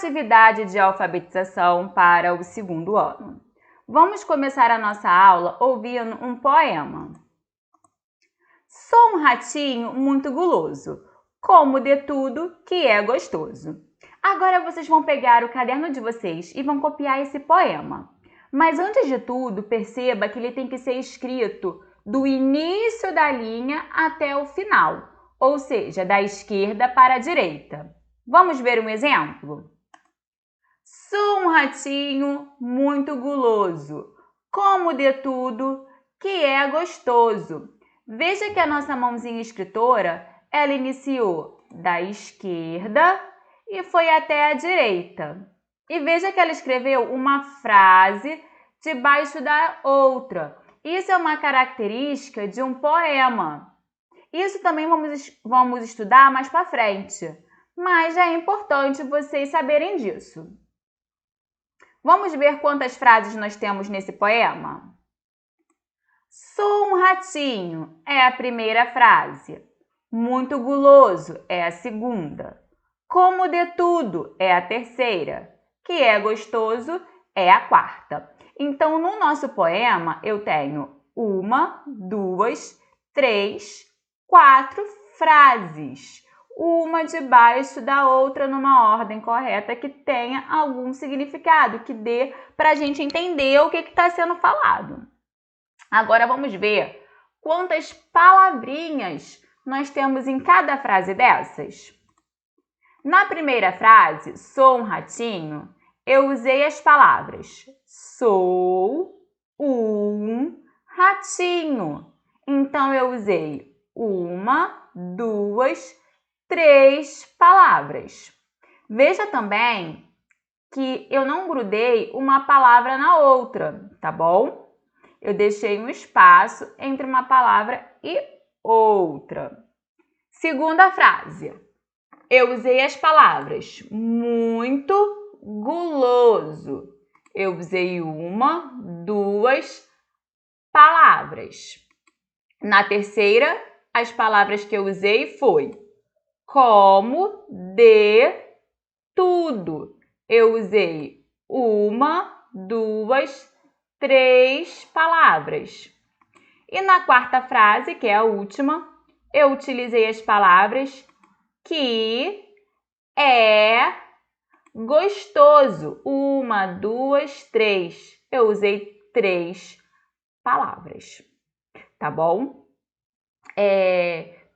atividade de alfabetização para o segundo ano. Vamos começar a nossa aula ouvindo um poema. Sou um ratinho muito guloso, como de tudo que é gostoso. Agora vocês vão pegar o caderno de vocês e vão copiar esse poema. Mas antes de tudo, perceba que ele tem que ser escrito do início da linha até o final, ou seja, da esquerda para a direita. Vamos ver um exemplo? Sou um ratinho muito guloso, como de tudo que é gostoso. Veja que a nossa mãozinha escritora, ela iniciou da esquerda e foi até a direita. E veja que ela escreveu uma frase debaixo da outra. Isso é uma característica de um poema. Isso também vamos estudar mais para frente, mas já é importante vocês saberem disso. Vamos ver quantas frases nós temos nesse poema? Sou um ratinho é a primeira frase. Muito guloso é a segunda. Como de tudo é a terceira. Que é gostoso é a quarta. Então, no nosso poema, eu tenho 1, 2, 3, 4 frases. Uma debaixo da outra numa ordem correta que tenha algum significado, que dê para a gente entender o que está sendo falado. Agora vamos ver quantas palavrinhas nós temos em cada frase dessas. Na primeira frase, sou um ratinho, eu usei as palavras sou um ratinho. Então, eu usei 1, 2, 3 palavras. Veja também que eu não grudei uma palavra na outra, tá bom? Eu deixei um espaço entre uma palavra e outra. Segunda frase. Eu usei as palavras muito guloso. Eu usei 1, 2 palavras. Na terceira, as palavras que eu usei foi como de tudo. Eu usei 1, 2, 3 palavras. E na quarta frase, que é a última, eu utilizei as palavras que é gostoso. 1, 2, 3. Eu usei 3 palavras, tá bom?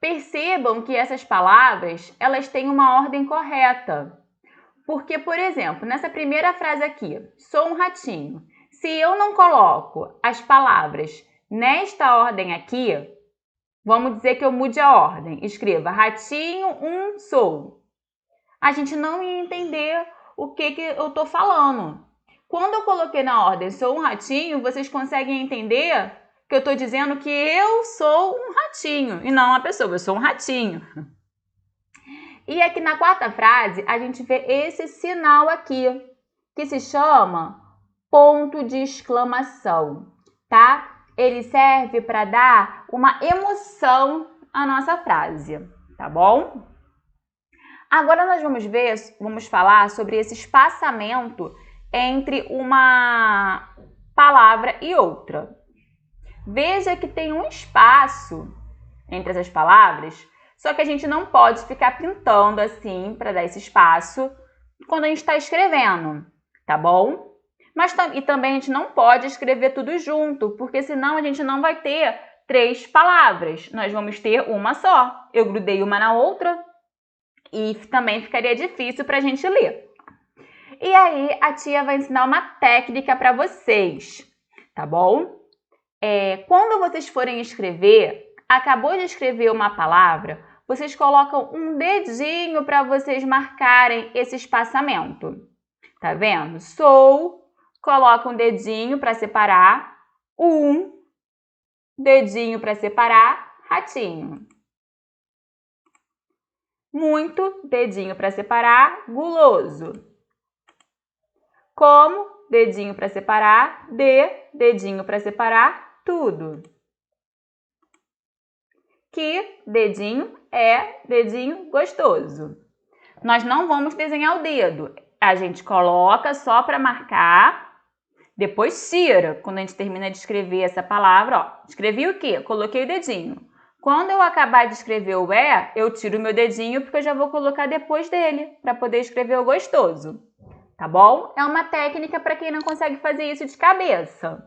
Percebam que essas palavras, elas têm uma ordem correta. Porque, por exemplo, nessa primeira frase aqui, sou um ratinho. Se eu não coloco as palavras nesta ordem aqui, vamos dizer que eu mude a ordem. Escreva ratinho, sou. A gente não ia entender o que eu estou falando. Quando eu coloquei na ordem sou um ratinho, vocês conseguem entender que eu estou dizendo que eu sou um ratinho e não uma pessoa, eu sou um ratinho. E aqui na quarta frase, a gente vê esse sinal aqui, que se chama ponto de exclamação, tá? Ele serve para dar uma emoção à nossa frase, tá bom? Agora nós vamos falar sobre esse espaçamento entre uma palavra e outra. Veja que tem um espaço entre essas palavras, só que a gente não pode ficar pintando assim para dar esse espaço quando a gente está escrevendo, tá bom? E também a gente não pode escrever tudo junto, porque senão a gente não vai ter 3 palavras. Nós vamos ter uma só. Eu grudei uma na outra e também ficaria difícil para a gente ler. E aí a tia vai ensinar uma técnica para vocês, tá bom? Quando vocês forem escrever, acabou de escrever uma palavra, vocês colocam um dedinho para vocês marcarem esse espaçamento. Tá vendo? Sou, coloca um dedinho para separar, dedinho para separar, ratinho. Muito, dedinho para separar, guloso. Como, dedinho para separar, dedinho para separar, tudo. Que dedinho é dedinho gostoso. Nós não vamos desenhar o dedo. A gente coloca só para marcar, depois tira. Quando a gente termina de escrever essa palavra, ó, escrevi o quê? Coloquei o dedinho. Quando eu acabar de escrever o é, eu tiro o meu dedinho porque eu já vou colocar depois dele, para poder escrever o gostoso. Tá bom? É uma técnica para quem não consegue fazer isso de cabeça.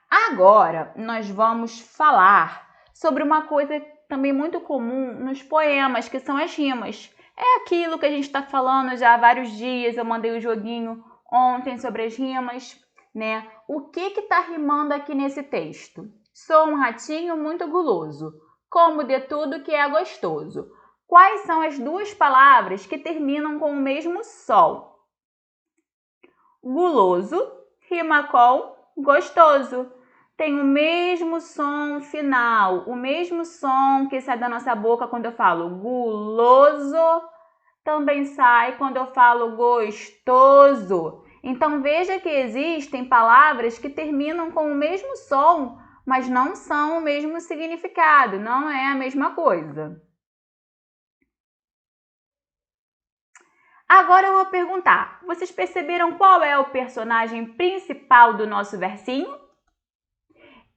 Agora, nós vamos falar sobre uma coisa também muito comum nos poemas, que são as rimas. É aquilo que a gente está falando já há vários dias, eu mandei o joguinho ontem sobre as rimas, né? O que está rimando aqui nesse texto? Sou um ratinho muito guloso, como de tudo que é gostoso. Quais são as duas palavras que terminam com o mesmo sol? Guloso rima com gostoso. Tem o mesmo som final, o mesmo som que sai da nossa boca quando eu falo guloso, também sai quando eu falo gostoso. Então, veja que existem palavras que terminam com o mesmo som, mas não são o mesmo significado, não é a mesma coisa. Agora eu vou perguntar, vocês perceberam qual é o personagem principal do nosso versinho?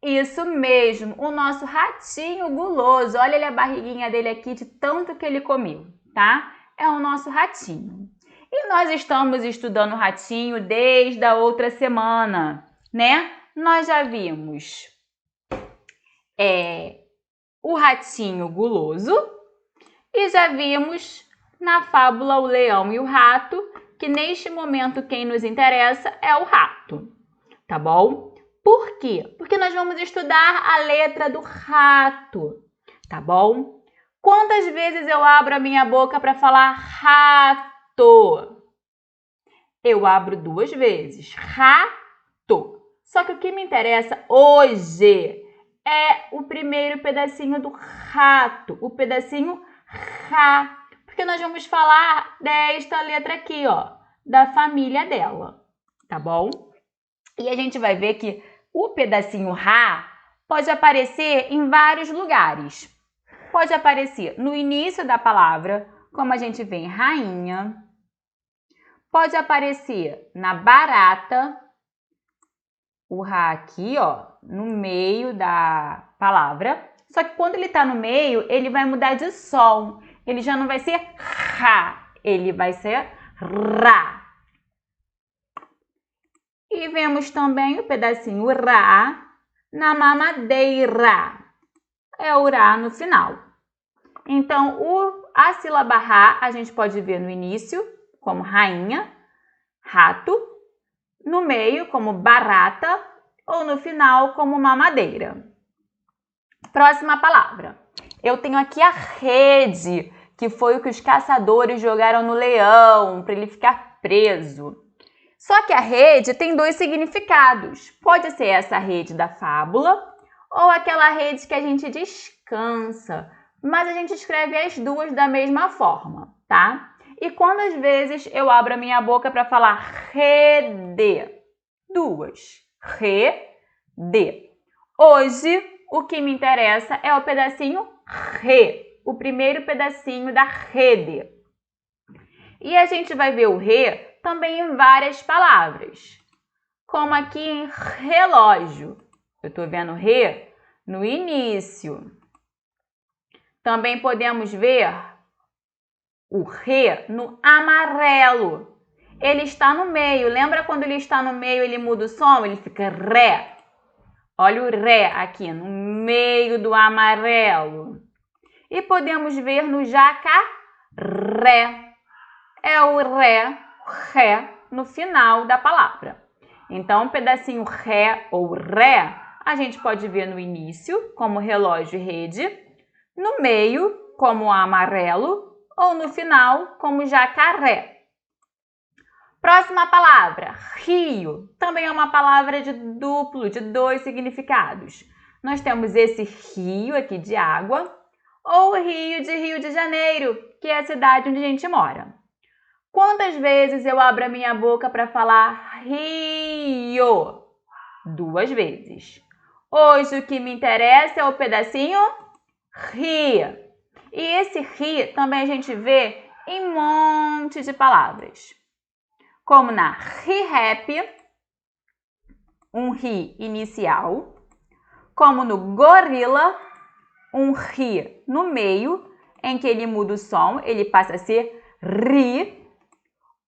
Isso mesmo, o nosso ratinho guloso. Olha a barriguinha dele aqui de tanto que ele comeu, tá? É o nosso ratinho. E nós estamos estudando o ratinho desde a outra semana, né? Nós já vimos o ratinho guloso e já vimos na fábula O Leão e o Rato, que neste momento quem nos interessa é o rato, tá bom? Por quê? Porque nós vamos estudar a letra do rato, tá bom? Quantas vezes eu abro a minha boca para falar rato? Eu abro 2 vezes, rato. Só que o que me interessa hoje é o primeiro pedacinho do rato, o pedacinho ra, porque nós vamos falar desta letra aqui, ó, da família dela, tá bom? E a gente vai ver que o pedacinho Rá pode aparecer em vários lugares. Pode aparecer no início da palavra, como a gente vê em rainha. Pode aparecer na barata. O Rá aqui, ó, no meio da palavra. Só que quando ele tá no meio, ele vai mudar de som. Ele já não vai ser Rá, ele vai ser Rá. E vemos também o pedacinho Rá na mamadeira. É o Rá no final. Então, a sílaba Rá a gente pode ver no início como rainha, rato, no meio como barata ou no final como mamadeira. Próxima palavra. Eu tenho aqui a rede, que foi o que os caçadores jogaram no leão para ele ficar preso. Só que a rede tem 2 significados. Pode ser essa rede da fábula ou aquela rede que a gente descansa, mas a gente escreve as duas da mesma forma, tá? E quantas vezes eu abro a minha boca para falar rede? 2. Rede. Hoje, o que me interessa é o pedacinho re, o primeiro pedacinho da rede. E a gente vai ver o re também em várias palavras, como aqui em relógio. Eu estou vendo re no início. Também podemos ver o re no amarelo. Ele está no meio. Lembra quando ele está no meio, ele muda o som? Ele fica ré. Olha o ré aqui no meio do amarelo. E podemos ver no jacaré. É o ré no final da palavra. Então, um pedacinho ré ou ré, a gente pode ver no início, como relógio e rede, no meio, como amarelo, ou no final, como jacaré. Próxima palavra, rio. Também é uma palavra de 2 significados. Nós temos esse rio aqui de água, ou Rio de Janeiro, que é a cidade onde a gente mora. Quantas vezes eu abro a minha boca para falar rio? 2 vezes. Hoje o que me interessa é o pedacinho ri. E esse ri também a gente vê em um monte de palavras. Como na ReHap, um ri inicial. Como no gorila, um ri no meio, em que ele muda o som, ele passa a ser ri.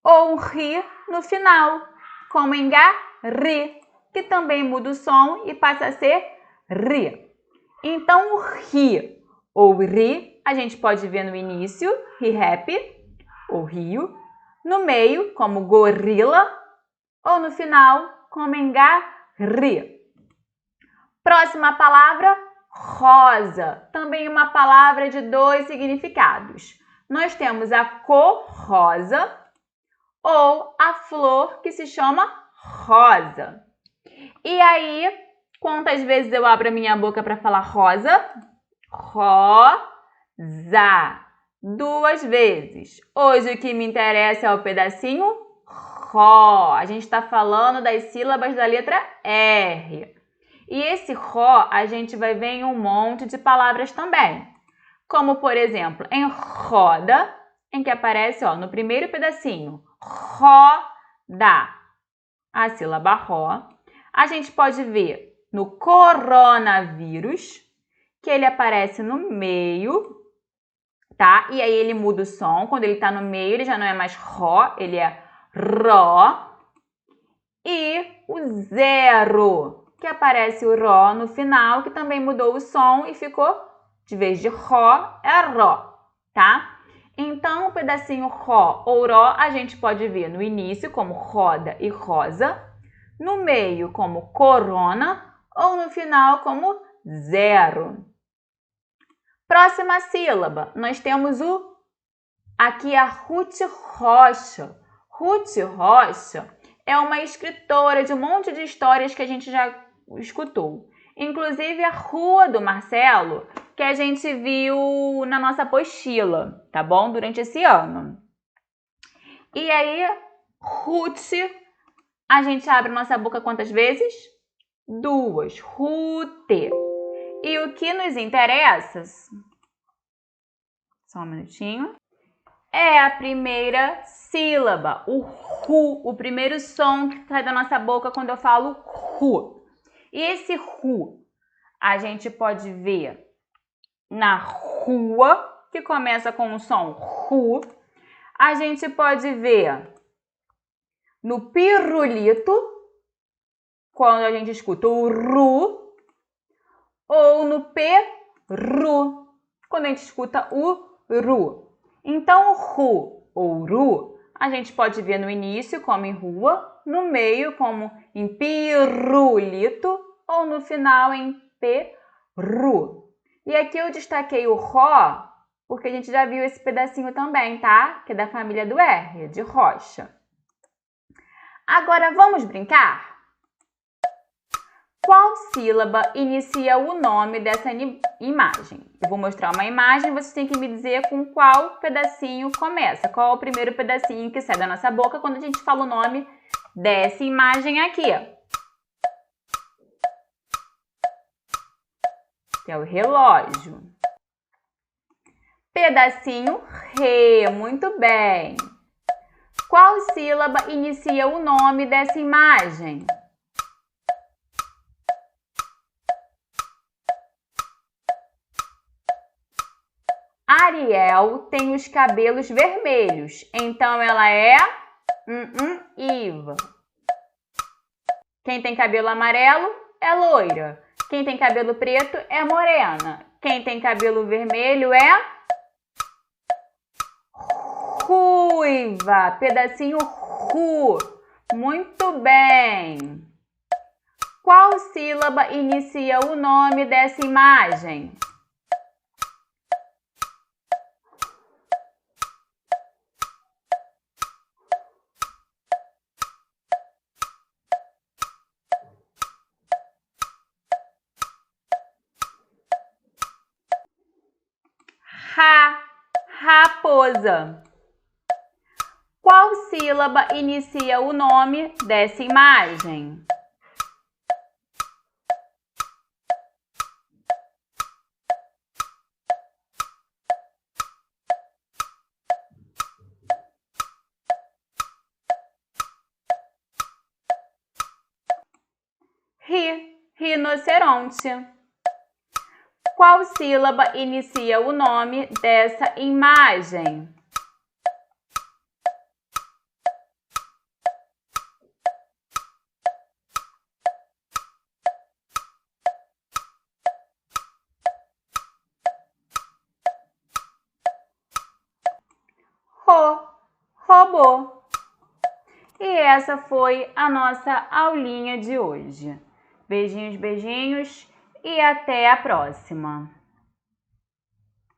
Ou um ri no final, como em gari, que também muda o som e passa a ser ri. Então, o ri ou ri, a gente pode ver no início, ReHap, ou rio, no meio, como gorila, ou no final, como em gari. Próxima palavra, rosa. Também uma palavra de 2 significados. Nós temos a cor rosa ou a flor que se chama rosa. E aí, quantas vezes eu abro a minha boca para falar rosa? Rosa. 2 vezes. Hoje o que me interessa é o pedacinho ro. A gente está falando das sílabas da letra R. E esse ro a gente vai ver em um monte de palavras também. Como, por exemplo, em roda, em que aparece no primeiro pedacinho, roda, a sílaba ro. A gente pode ver no coronavírus, que ele aparece no meio, tá? E aí ele muda o som. Quando ele tá no meio, ele já não é mais ro, ele é ró. E o zero, que aparece o ró no final, que também mudou o som e ficou, de vez de ró, é ró, tá? Então, o pedacinho ró ou ró a gente pode ver no início como roda e rosa, no meio como corona ou no final como zero. Próxima sílaba, nós temos aqui a Ruth Rocha. Ruth Rocha é uma escritora de um monte de histórias que a gente já escutou. Inclusive a Rua do Marcelo, que a gente viu na nossa apostila, tá bom? Durante esse ano. E aí, Ruth, a gente abre nossa boca quantas vezes? 2. Ruth. E o que nos interessa, só um minutinho, é a primeira sílaba, o ru, o primeiro som que sai da nossa boca quando eu falo ru. E esse ru, a gente pode ver na rua, que começa com o som ru. A gente pode ver no pirulito, quando a gente escuta o ru, ou no peru, quando a gente escuta o ru. Então, o ru ou ru, a gente pode ver no início como em rua, no meio como em pirulito ou no final em peru. E aqui eu destaquei o ró, porque a gente já viu esse pedacinho também, tá? Que é da família do R, de rocha. Agora, vamos brincar? Qual sílaba inicia o nome dessa imagem? Eu vou mostrar uma imagem, você tem que me dizer com qual pedacinho começa. Qual é o primeiro pedacinho que sai da nossa boca quando a gente fala o nome dessa imagem aqui? Que é o relógio. Pedacinho re, muito bem. Qual sílaba inicia o nome dessa imagem? Ariel tem os cabelos vermelhos, então ela é Iva. Quem tem cabelo amarelo é loira. Quem tem cabelo preto é morena. Quem tem cabelo vermelho é ruiva. Pedacinho ru. Muito bem. Qual sílaba inicia o nome dessa imagem? Raposa. Qual sílaba inicia o nome dessa imagem? rinoceronte. Qual sílaba inicia o nome dessa imagem? Robô. E essa foi a nossa aulinha de hoje. Beijinhos, beijinhos e até a próxima!